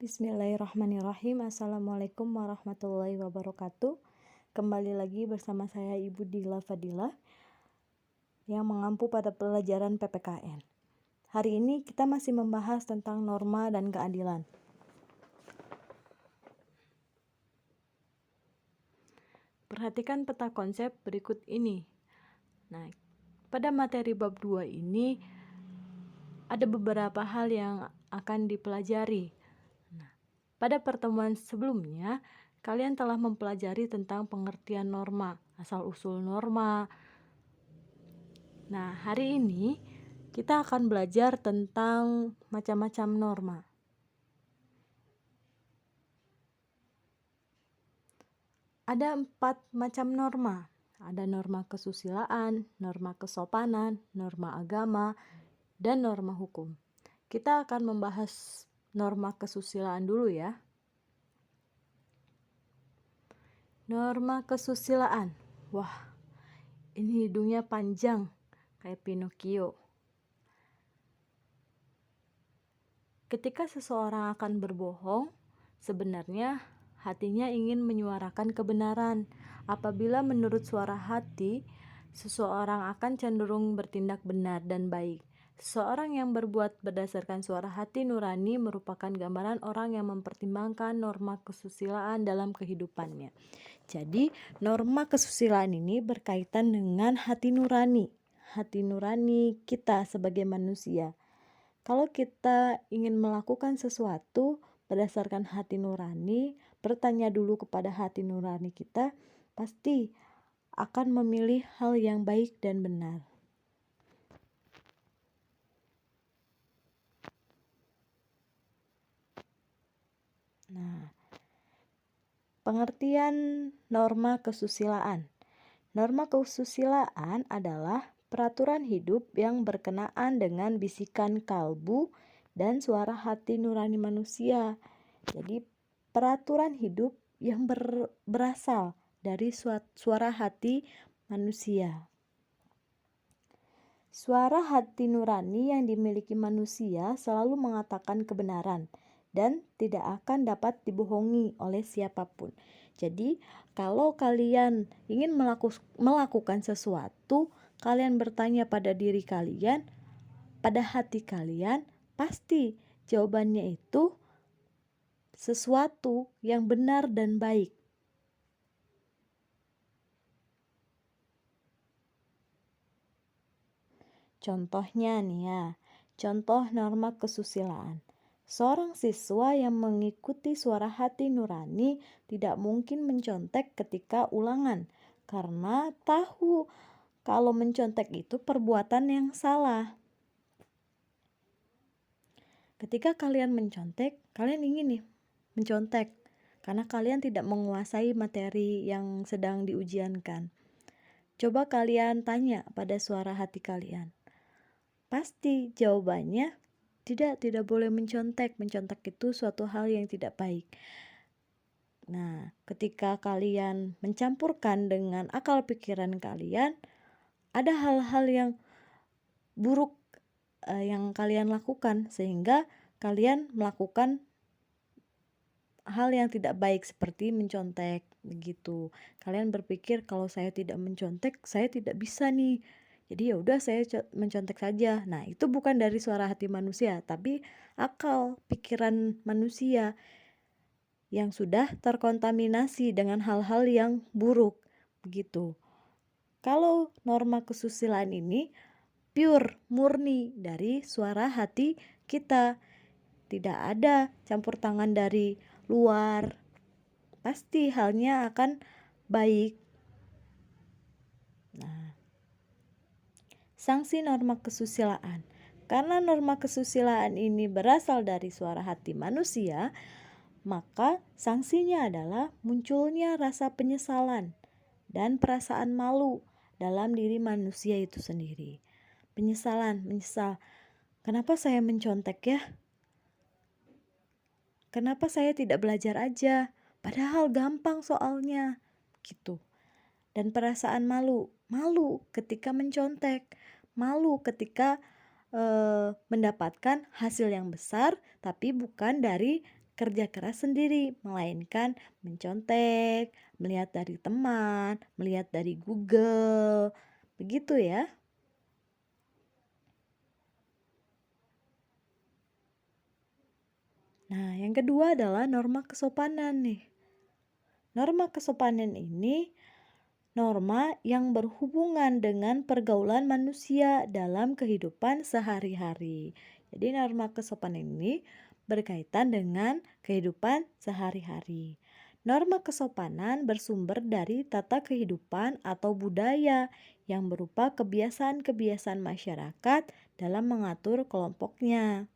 Bismillahirrahmanirrahim. Assalamualaikum warahmatullahi wabarakatuh. Kembali lagi bersama saya Ibu Dila Fadilah yang mengampu pada pelajaran PPKN. Hari ini kita masih membahas tentang norma dan keadilan. Perhatikan peta konsep berikut ini. Nah, pada materi bab 2 ini ada beberapa hal yang akan dipelajari. Pada pertemuan sebelumnya, kalian telah mempelajari tentang pengertian norma, asal-usul norma. Nah, hari ini kita akan belajar tentang macam-macam norma. Ada 4 macam norma. Ada norma kesusilaan, norma kesopanan, norma agama, dan norma hukum. Kita akan membahas norma kesusilaan dulu ya. Norma kesusilaan. Wah, ini hidungnya panjang kayak Pinocchio. Ketika seseorang akan berbohong, sebenarnya hatinya ingin menyuarakan kebenaran. Apabila menurut suara hati, seseorang akan cenderung bertindak benar dan baik. Seseorang yang berbuat berdasarkan suara hati nurani merupakan gambaran orang yang mempertimbangkan norma kesusilaan dalam kehidupannya. Jadi, norma kesusilaan ini berkaitan dengan hati nurani kita sebagai manusia. Kalau kita ingin melakukan sesuatu berdasarkan hati nurani, bertanya dulu kepada hati nurani kita, pasti akan memilih hal yang baik dan benar. Nah, pengertian norma kesusilaan. Norma kesusilaan adalah peraturan hidup yang berkenaan dengan bisikan kalbu dan suara hati nurani manusia. Jadi peraturan hidup yang berasal dari suara hati manusia. Suara hati nurani yang dimiliki manusia selalu mengatakan kebenaran dan tidak akan dapat dibohongi oleh siapapun. Jadi, kalau kalian ingin melakukan sesuatu, kalian bertanya pada diri kalian, pada hati kalian, pasti jawabannya itu sesuatu yang benar dan baik. Contohnya nih ya, contoh norma kesusilaan. Seorang siswa yang mengikuti suara hati nurani tidak mungkin mencontek ketika ulangan, karena tahu kalau mencontek itu perbuatan yang salah. Ketika kalian mencontek, kalian ingin nih mencontek, karena kalian tidak menguasai materi yang sedang diujiankan. Coba kalian tanya pada suara hati kalian. Pasti jawabannya tidak boleh mencontek. Mencontek itu suatu hal yang tidak baik. Nah, ketika kalian mencampurkan dengan akal pikiran kalian, ada hal-hal yang buruk yang kalian lakukan, sehingga kalian melakukan hal yang tidak baik seperti mencontek begitu. Kalian berpikir kalau saya tidak mencontek, saya tidak bisa nih. Jadi ya udah saya mencontek saja. Nah, itu bukan dari suara hati manusia, tapi akal pikiran manusia yang sudah terkontaminasi dengan hal-hal yang buruk begitu. Kalau norma kesusilaan ini pure, murni dari suara hati kita. Tidak ada campur tangan dari luar. Pasti halnya akan baik. Nah, sanksi norma kesusilaan. Karena norma kesusilaan ini berasal dari suara hati manusia, maka sanksinya adalah munculnya rasa penyesalan dan perasaan malu dalam diri manusia itu sendiri. Menyesal. Kenapa saya mencontek ya? Kenapa saya tidak belajar aja? Padahal gampang soalnya. Gitu. Dan perasaan malu ketika mencontek, malu ketika mendapatkan hasil yang besar tapi bukan dari kerja keras sendiri, melainkan mencontek, melihat dari teman, melihat dari Google. Begitu ya. Nah, yang kedua adalah norma kesopanan nih. Norma kesopanan ini norma yang berhubungan dengan pergaulan manusia dalam kehidupan sehari-hari. Jadi norma kesopanan ini berkaitan dengan kehidupan sehari-hari. Norma kesopanan bersumber dari tata kehidupan atau budaya yang berupa kebiasaan-kebiasaan masyarakat dalam mengatur kelompoknya.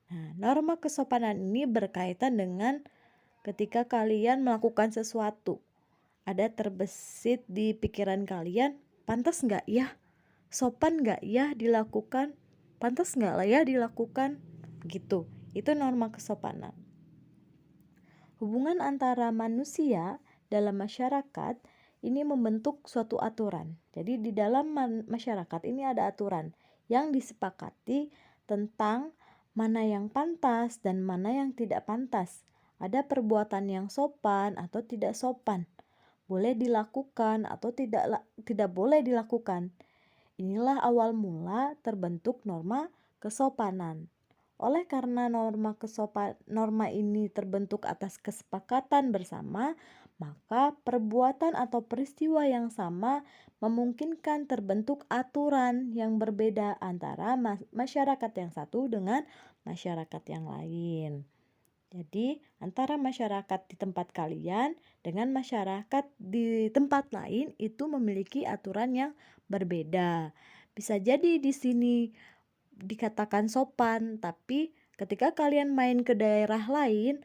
Nah, norma kesopanan ini berkaitan dengan ketika kalian melakukan sesuatu. Ada terbesit di pikiran kalian, pantas nggak ya? Sopan nggak ya dilakukan? Pantas nggak lah ya dilakukan? Gitu. Itu norma kesopanan. Hubungan antara manusia dalam masyarakat ini membentuk suatu aturan. Jadi di dalam masyarakat ini ada aturan yang disepakati tentang mana yang pantas dan mana yang tidak pantas. Ada perbuatan yang sopan atau tidak sopan, boleh dilakukan atau tidak boleh dilakukan. Inilah awal mula terbentuk norma kesopanan. Oleh karena norma ini terbentuk atas kesepakatan bersama, maka perbuatan atau peristiwa yang sama memungkinkan terbentuk aturan yang berbeda antara masyarakat yang satu dengan masyarakat yang lain. Jadi, antara masyarakat di tempat kalian dengan masyarakat di tempat lain itu memiliki aturan yang berbeda. Bisa jadi di sini dikatakan sopan, tapi ketika kalian main ke daerah lain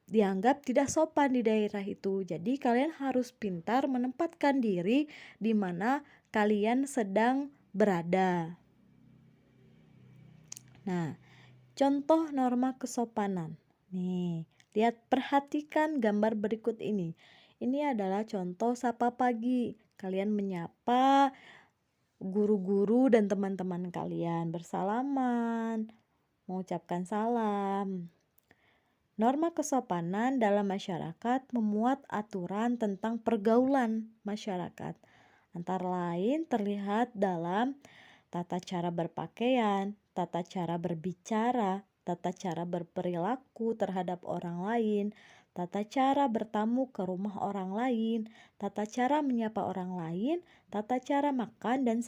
dianggap tidak sopan di daerah itu. Jadi kalian harus pintar menempatkan diri di mana kalian sedang berada. Nah, contoh norma kesopanan. Nih, perhatikan gambar berikut ini. Ini adalah contoh sapa pagi. Kalian menyapa guru-guru dan teman-teman kalian, bersalaman, mengucapkan salam. Norma kesopanan dalam masyarakat memuat aturan tentang pergaulan masyarakat. Antara lain terlihat dalam tata cara berpakaian, tata cara berbicara, tata cara berperilaku terhadap orang lain, tata cara bertamu ke rumah orang lain, tata cara menyapa orang lain, tata cara makan dan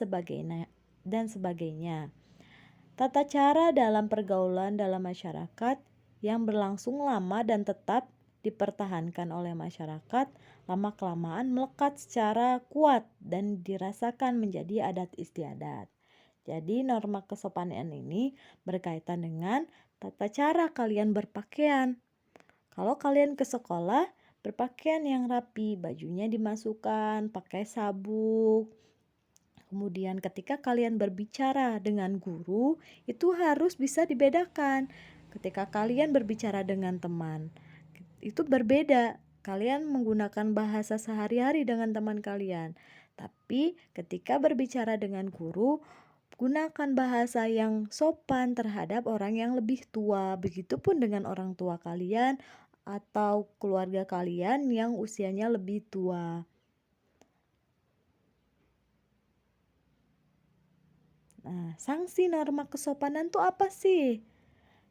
sebagainya. Tata cara dalam pergaulan dalam masyarakat yang berlangsung lama dan tetap dipertahankan oleh masyarakat, lama-kelamaan melekat secara kuat dan dirasakan menjadi adat istiadat. Jadi norma kesopanan ini berkaitan dengan tata cara kalian berpakaian. Kalau kalian ke sekolah, berpakaian yang rapi, bajunya dimasukkan, pakai sabuk. Kemudian ketika kalian berbicara dengan guru, itu harus bisa dibedakan. Ketika kalian berbicara dengan teman, itu berbeda. Kalian menggunakan bahasa sehari-hari dengan teman kalian. Tapi ketika berbicara dengan guru, gunakan bahasa yang sopan terhadap orang yang lebih tua. Begitupun dengan orang tua kalian atau keluarga kalian yang usianya lebih tua. Nah, sanksi norma kesopanan itu apa sih?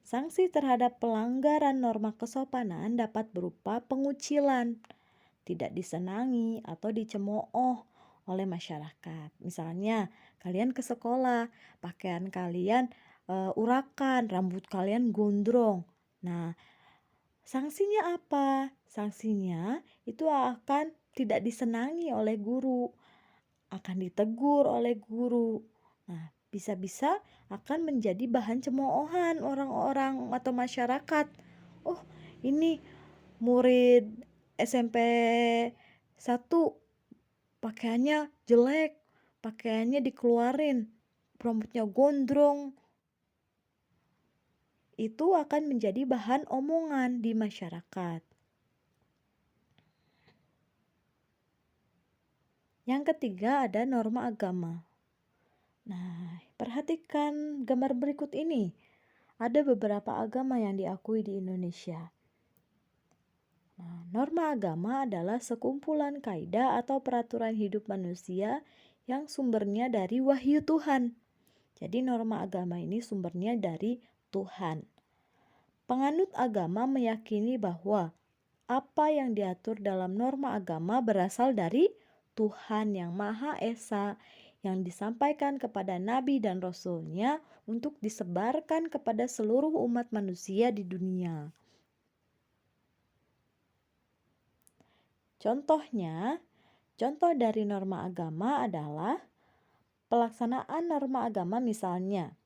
Sanksi terhadap pelanggaran norma kesopanan dapat berupa pengucilan, tidak disenangi atau dicemooh oleh masyarakat. Misalnya, kalian ke sekolah, pakaian kalian urakan, rambut kalian gondrong. Nah, sanksinya apa? Sanksinya itu akan tidak disenangi oleh guru, akan ditegur oleh guru. Nah, bisa-bisa akan menjadi bahan cemoohan orang-orang atau masyarakat. Oh, ini murid SMP 1 pakaiannya jelek, pakaiannya dikeluarin, rambutnya gondrong. Itu akan menjadi bahan omongan di masyarakat. Yang ketiga ada norma agama. Nah, Perhatikan gambar berikut ini. Ada beberapa agama yang diakui di Indonesia. Nah, norma agama adalah sekumpulan kaidah atau peraturan hidup manusia yang sumbernya dari wahyu Tuhan. Jadi norma agama ini sumbernya dari Tuhan. Penganut agama meyakini bahwa apa yang diatur dalam norma agama berasal dari Tuhan yang Maha Esa yang disampaikan kepada nabi dan rasulnya untuk disebarkan kepada seluruh umat manusia di dunia. Contoh dari norma agama adalah pelaksanaan norma agama, misalnya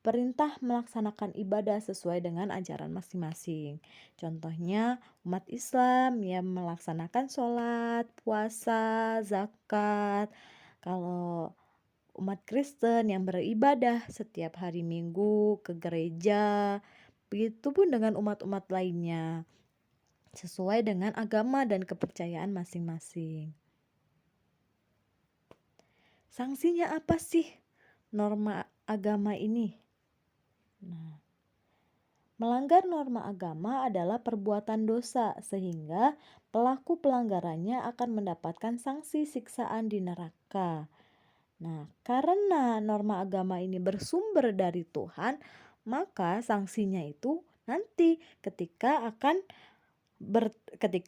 perintah melaksanakan ibadah sesuai dengan ajaran masing-masing. Contohnya umat Islam yang melaksanakan sholat, puasa, zakat. Kalau umat Kristen yang beribadah setiap hari Minggu ke gereja. Begitupun dengan umat-umat lainnya, sesuai dengan agama dan kepercayaan masing-masing. Sanksinya apa sih norma agama ini? Nah, melanggar norma agama adalah perbuatan dosa, sehingga pelaku pelanggarannya akan mendapatkan sanksi siksaan di neraka. Nah, karena norma agama ini bersumber dari Tuhan, maka sanksinya itu nanti ketika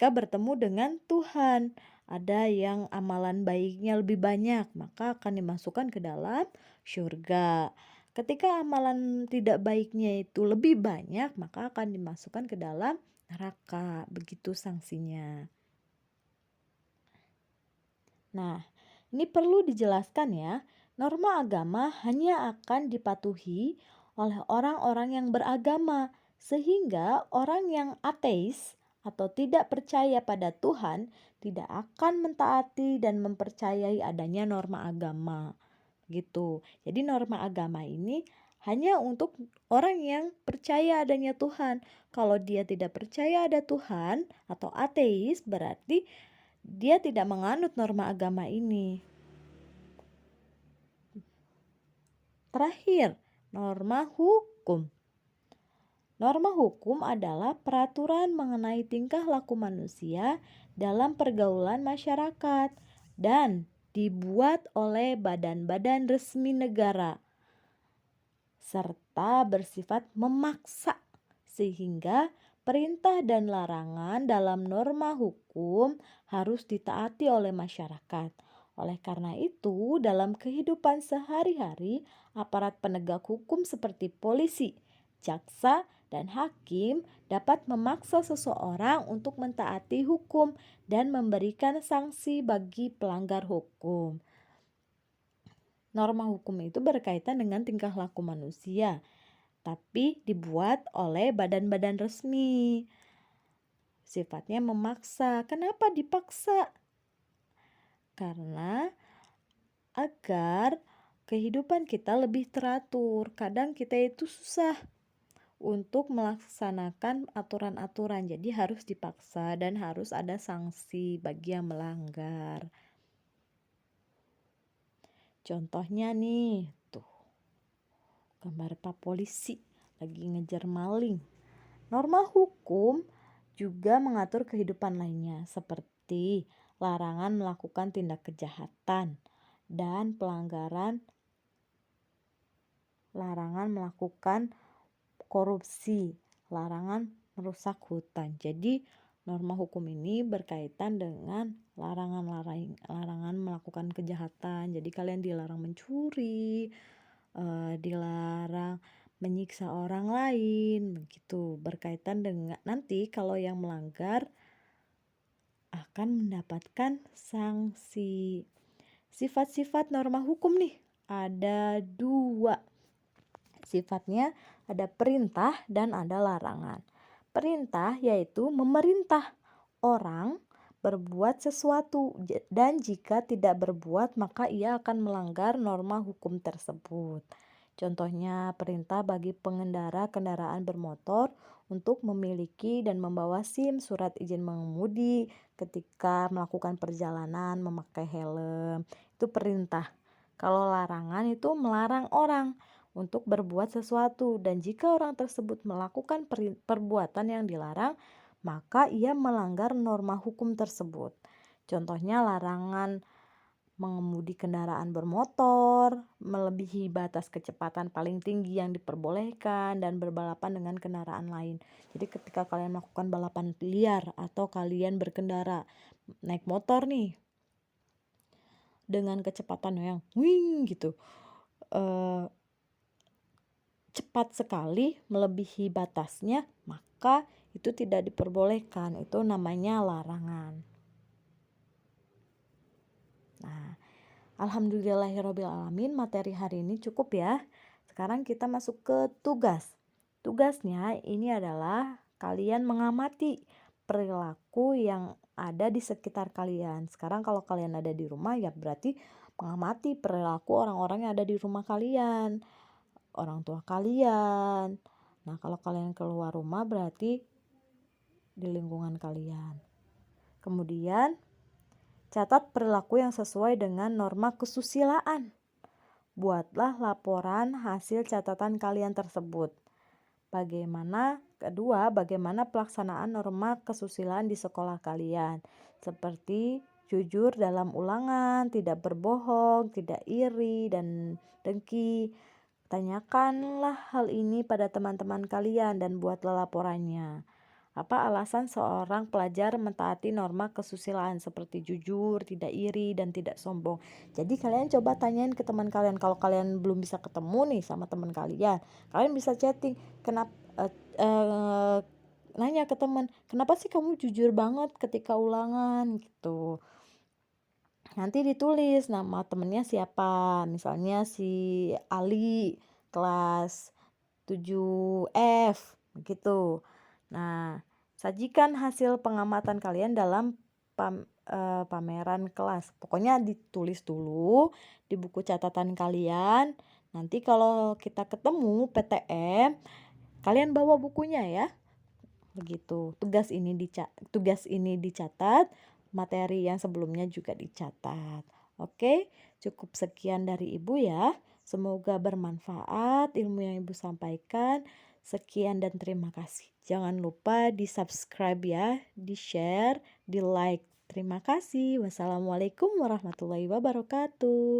bertemu dengan Tuhan. Ada yang amalan baiknya lebih banyak, maka akan dimasukkan ke dalam surga. Ketika amalan tidak baiknya itu lebih banyak, maka akan dimasukkan ke dalam neraka. Begitu sanksinya. Nah, ini perlu dijelaskan ya, norma agama hanya akan dipatuhi oleh orang-orang yang beragama, sehingga orang yang ateis atau tidak percaya pada Tuhan tidak akan mentaati dan mempercayai adanya norma agama. Gitu. Jadi norma agama ini hanya untuk orang yang percaya adanya Tuhan. Kalau dia tidak percaya ada Tuhan atau ateis, berarti dia tidak menganut norma agama ini. Terakhir, norma hukum. Norma hukum adalah peraturan mengenai tingkah laku manusia dalam pergaulan masyarakat dan dibuat oleh badan-badan resmi negara serta bersifat memaksa, sehingga perintah dan larangan dalam norma hukum harus ditaati oleh masyarakat. Oleh karena itu, dalam kehidupan sehari-hari, aparat penegak hukum seperti polisi, jaksa, dan hakim dapat memaksa seseorang untuk mentaati hukum dan memberikan sanksi bagi pelanggar hukum. Norma hukum itu berkaitan dengan tingkah laku manusia, tapi dibuat oleh badan-badan resmi. Sifatnya memaksa. Kenapa dipaksa? Karena agar kehidupan kita lebih teratur. Kadang kita itu susah untuk melaksanakan aturan-aturan, jadi harus dipaksa dan harus ada sanksi bagi yang melanggar. Contohnya nih, tuh gambar Pak polisi lagi ngejar maling. Norma hukum juga mengatur kehidupan lainnya, seperti larangan melakukan tindak kejahatan dan larangan melakukan korupsi, larangan merusak hutan. Jadi norma hukum ini berkaitan dengan larangan melakukan kejahatan. Jadi kalian dilarang mencuri, dilarang menyiksa orang lain, begitu. Berkaitan dengan nanti kalau yang melanggar akan mendapatkan sanksi. Sifat-sifat norma hukum nih ada 2. Sifatnya ada perintah dan ada larangan. Perintah yaitu memerintah orang berbuat sesuatu, dan jika tidak berbuat maka ia akan melanggar norma hukum tersebut. Contohnya perintah bagi pengendara kendaraan bermotor untuk memiliki dan membawa SIM, surat izin mengemudi ketika melakukan perjalanan, memakai helm. Itu perintah. Kalau larangan itu melarang orang untuk berbuat sesuatu, dan jika orang tersebut melakukan perbuatan yang dilarang, maka ia melanggar norma hukum tersebut. Contohnya larangan mengemudi kendaraan bermotor, melebihi batas kecepatan paling tinggi yang diperbolehkan, dan berbalapan dengan kendaraan lain. Jadi ketika kalian melakukan balapan liar atau kalian berkendara naik motor nih dengan kecepatan yang wing gitu, cepat sekali melebihi batasnya, maka itu tidak diperbolehkan. Itu namanya larangan. Nah, alhamdulillahirobbilalamin, materi hari ini cukup ya. Sekarang kita masuk ke tugas. Tugasnya ini adalah kalian mengamati perilaku yang ada di sekitar kalian. Sekarang kalau kalian ada di rumah, ya berarti mengamati perilaku orang-orang yang ada di rumah kalian, orang tua kalian. Nah, kalau kalian keluar rumah berarti di lingkungan kalian. Kemudian catat perilaku yang sesuai dengan norma kesusilaan. Buatlah laporan hasil catatan kalian tersebut. Kedua, bagaimana pelaksanaan norma kesusilaan di sekolah kalian. Seperti jujur dalam ulangan, tidak berbohong, tidak iri, dan dengki. Tanyakanlah hal ini pada teman-teman kalian dan buatlah laporannya. Apa alasan seorang pelajar mentaati norma kesusilaan seperti jujur, tidak iri, dan tidak sombong? Jadi kalian coba tanyain ke teman kalian. Kalau kalian belum bisa ketemu nih sama teman kalian bisa chatting. Nanya ke teman, kenapa sih kamu jujur banget ketika ulangan gitu. Nanti ditulis nama temennya siapa. Misalnya si Ali kelas 7F gitu. Nah, sajikan hasil pengamatan kalian dalam pameran kelas. Pokoknya ditulis dulu di buku catatan kalian. Nanti kalau kita ketemu PTM, kalian bawa bukunya ya. Begitu. Tugas ini dicatat, materi yang sebelumnya juga dicatat. Oke, cukup sekian dari Ibu ya. Semoga bermanfaat ilmu yang Ibu sampaikan. Sekian dan terima kasih. Jangan lupa di-subscribe ya, di-share, di-like. Terima kasih. Wassalamualaikum warahmatullahi wabarakatuh.